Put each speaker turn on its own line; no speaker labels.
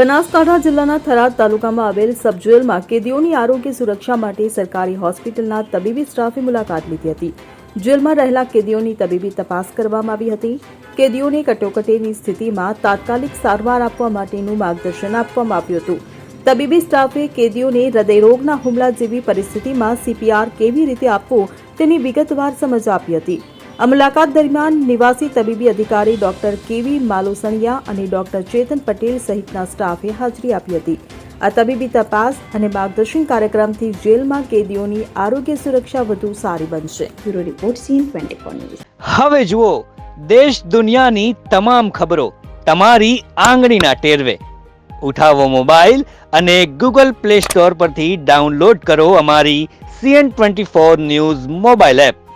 બનાસકાંઠા જિલ્લાના થરાદ તાલુકામાં આવેલ સબજેલમાં કેદીઓની આરોગ્ય સુરક્ષા માટે સરકારી હોસ્પિટલના તબીબી સ્ટાફે મુલાકાત લીધી હતી. જેલમાં રહેલા કેદીઓની તબીબી તપાસ કરવામાં આવી હતી. કેદીઓને કટોકટીની સ્થિતિમાં તાત્કાલિક સારવાર આપવા માટેનું માર્ગદર્શન આપવામાં આવ્યું હતું. તબીબી સ્ટાફે કેદીઓને હૃદયરોગના હુમલા જેવી પરિસ્થિતિમાં CPR કેવી રીતે આપવું તેની વિગતવાર સમજ આપી હતી. આ મુલાકાત દરમિયાન નિવાસી તબીબી અધિકારી ડોક્ટર કેવી માલુસણિયા અને ડોક્ટર ચેતન પટેલ સહિતના સ્ટાફે હાજરી આપી હતી. આ તબીબી તપાસ અને માર્ગદર્શન કાર્યક્રમથી જેલમાં કેદીઓની આરોગ્ય સુરક્ષા વધુ સારી બનશે.
Bureau report CN24 news.
હવે જુઓ દેશ દુનિયાની તમામ ખબરો તમારી આંગળીના ટેરવે. ઉઠાવો મોબાઈલ અને Google Play Store પરથી ડાઉનલોડ કરો અમારી CN24 ન્યૂઝ મોબાઈલ એપ.